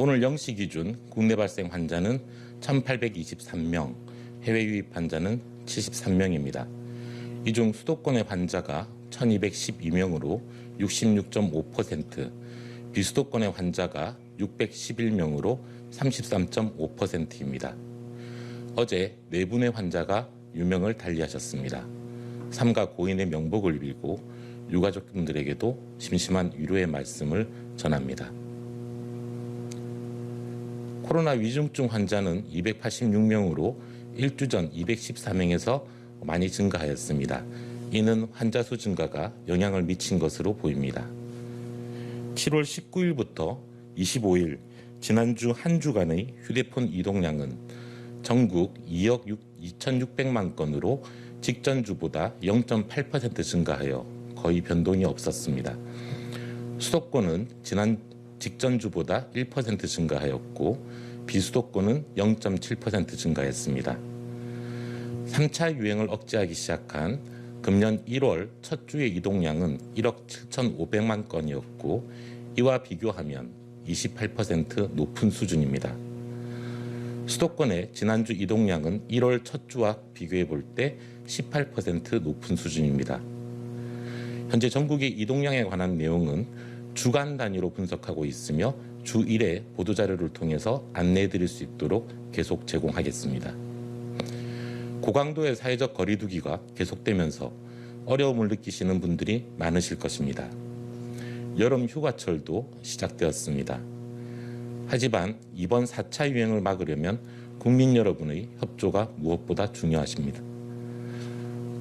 오늘 0시 기준 국내 발생 환자는 1,823명, 해외 유입 환자는 73명입니다. 이 중 수도권의 환자가 1,212명으로 66.5%, 비수도권의 환자가 611명으로 33.5%입니다. 어제 4분의 환자가 유명을 달리하셨습니다. 삼가 고인의 명복을 빌고 유가족분들에게도 심심한 위로의 말씀을 전합니다. 코로나 위중증 환자는 286명으로 일주 전 214명에서 많이 증가하였습니다. 이는 환자 수 증가가 영향을 미친 것으로 보입니다. 7월 19일부터 25일 지난주 한 주간의 휴대폰 이동량은 전국 2억 2,600만 건으로 직전주보다 0.8% 증가하여 거의 변동이 없었습니다. 수도권은 지난 직전주보다 1% 증가하였고 비수도권은 0.7% 증가했습니다. 3차 유행을 억제하기 시작한 금년 1월 첫 주의 이동량은 1억 7,500만 건이었고 이와 비교하면 28% 높은 수준입니다. 수도권의 지난주 이동량은 1월 첫 주와 비교해 볼 때 18% 높은 수준입니다. 현재 전국의 이동량에 관한 내용은 주간 단위로 분석하고 있으며 주 1회 보도자료를 통해서 안내해 드릴 수 있도록 계속 제공하겠습니다. 고강도의 사회적 거리두기가 계속되면서 어려움을 느끼시는 분들이 많으실 것입니다. 여름 휴가철도 시작되었습니다. 하지만 이번 4차 유행을 막으려면 국민 여러분의 협조가 무엇보다 중요하십니다.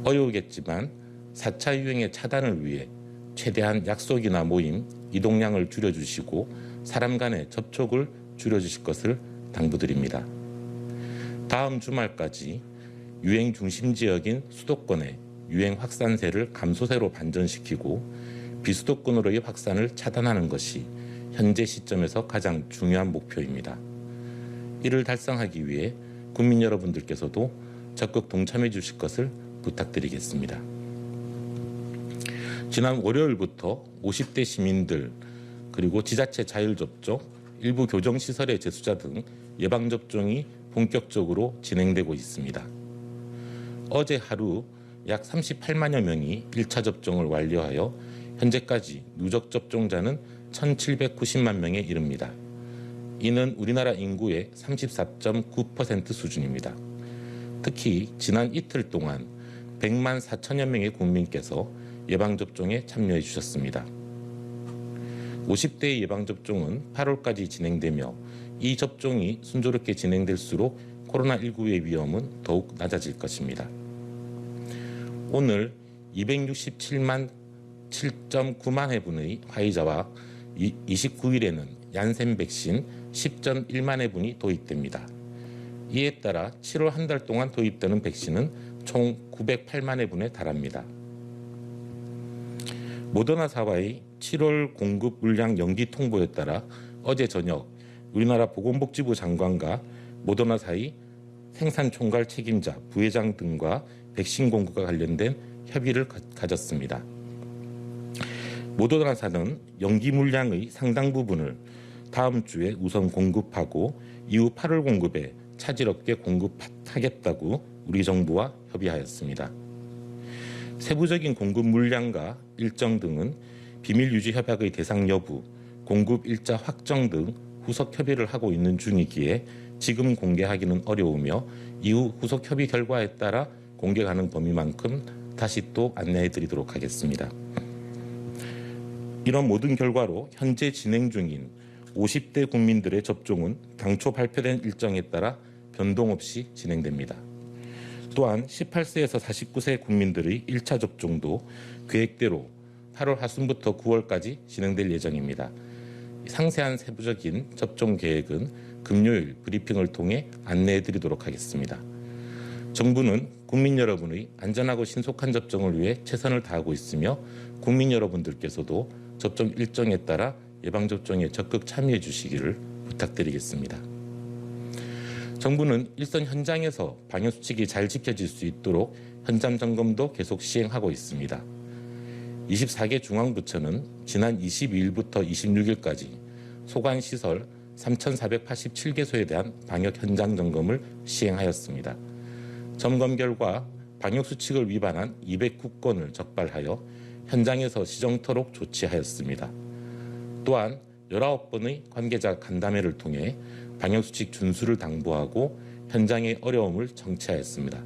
어려우겠지만 4차 유행의 차단을 위해 최대한 약속이나 모임, 이동량을 줄여주시고 사람 간의 접촉을 줄여주실 것을 당부드립니다. 다음 주말까지 유행 중심 지역인 수도권의 유행 확산세를 감소세로 반전시키고 비수도권으로의 확산을 차단하는 것이 현재 시점에서 가장 중요한 목표입니다. 이를 달성하기 위해 국민 여러분들께서도 적극 동참해 주실 것을 부탁드리겠습니다. 지난 월요일부터 50대 시민들 그리고 지자체 자율접종, 일부 교정시설의 재수자 등 예방접종이 본격적으로 진행되고 있습니다. 어제 하루 약 38만여 명이 1차 접종을 완료하여 현재까지 누적 접종자는 1,790만 명에 이릅니다. 이는 우리나라 인구의 34.9% 수준입니다. 특히 지난 이틀 동안 100만 4천여 명의 국민께서 예방접종에 참여해 주셨습니다. 50대 예방접종은 8월까지 진행되며 이 접종이 순조롭게 진행될수록 코로나19의 위험은 더욱 낮아질 것입니다. 오늘 267만 7.9만 회분의 화이자와 29일에는 얀센 백신 10.1만 회분이 도입됩니다. 이에 따라 7월 한 달 동안 도입되는 백신은 총 908만 회분에 달합니다. 모더나사와의 7월 공급 물량 연기 통보에 따라 어제 저녁 우리나라 보건복지부 장관과 모더나사의 생산 총괄 책임자, 부회장 등과 백신 공급과 관련된 협의를 가졌습니다. 모더나사는 연기 물량의 상당 부분을 다음 주에 우선 공급하고 이후 8월 공급에 차질 없게 공급하겠다고 우리 정부와 협의하였습니다. 세부적인 공급 물량과 일정 등은 비밀 유지 협약의 대상 여부, 공급 일자 확정 등 후속 협의를 하고 있는 중이기에 지금 공개하기는 어려우며 이후 후속 협의 결과에 따라 공개 가능 범위만큼 다시 또 안내해 드리도록 하겠습니다. 이런 모든 결과로 현재 진행 중인 50대 국민들의 접종은 당초 발표된 일정에 따라 변동 없이 진행됩니다. 또한 18세에서 49세 국민들의 1차 접종도 계획대로 8월 하순부터 9월까지 진행될 예정입니다. 상세한 세부적인 접종 계획은 금요일 브리핑을 통해 안내해 드리도록 하겠습니다. 정부는 국민 여러분의 안전하고 신속한 접종을 위해 최선을 다하고 있으며 국민 여러분들께서도 접종 일정에 따라 예방접종에 적극 참여해 주시기를 부탁드리겠습니다. 정부는 일선 현장에서 방역수칙이 잘 지켜질 수 있도록 현장 점검도 계속 시행하고 있습니다. 24개 중앙부처는 지난 22일부터 26일까지 소관시설 3,487개소에 대한 방역 현장 점검을 시행하였습니다. 점검 결과 방역 수칙을 위반한 209건을 적발하여 현장에서 시정토록 조치하였습니다. 또한 19번의 관계자 간담회를 통해 방역수칙 준수를 당부하고 현장의 어려움을 정체하였습니다.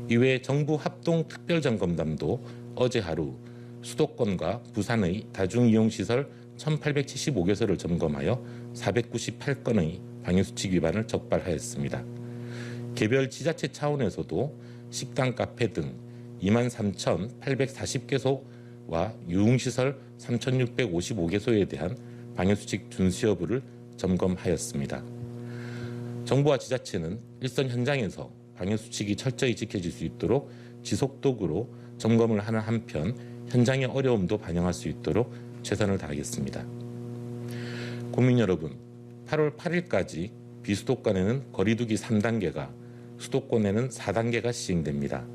이외에 정부 합동특별점검단도 어제 하루 수도권과 부산의 다중이용시설 1,875개소를 점검하여 498건의 방역수칙 위반을 적발하였습니다. 개별 지자체 차원에서도 식당, 카페 등 23,840개소와 유흥시설 3,655개소에 대한 방역수칙 준수 여부를 점검하였습니다. 정부와 지자체는 일선 현장에서 방역수칙이 철저히 지켜질 수 있도록 지속적으로 점검을 하는 한편 현장의 어려움도 반영할 수 있도록 최선을 다하겠습니다. 국민 여러분, 8월 8일까지 비수도권에는 거리두기 3단계가, 수도권에는 4단계가 시행됩니다.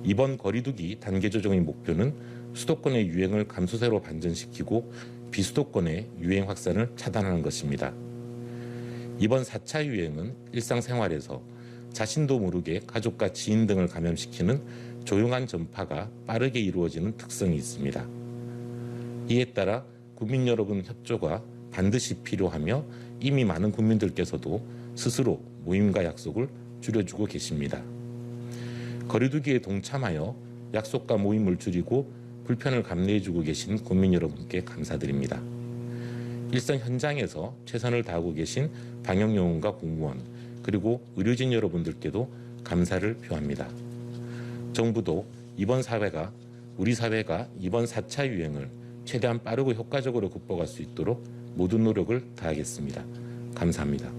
이번 거리두기 단계 조정의 목표는 수도권의 유행을 감소세로 반전시키고 비수도권의 유행 확산을 차단하는 것입니다. 이번 4차 유행은 일상생활에서 자신도 모르게 가족과 지인 등을 감염시키는 조용한 전파가 빠르게 이루어지는 특성이 있습니다. 이에 따라 국민 여러분 협조가 반드시 필요하며 이미 많은 국민들께서도 스스로 모임과 약속을 줄여주고 계십니다. 거리두기에 동참하여 약속과 모임을 줄이고 불편을 감내해주고 계신 국민 여러분께 감사드립니다. 일선 현장에서 최선을 다하고 계신 방역요원과 공무원 그리고 의료진 여러분들께도 감사를 표합니다. 정부도 우리 사회가 이번 4차 유행을 최대한 빠르고 효과적으로 극복할 수 있도록 모든 노력을 다하겠습니다. 감사합니다.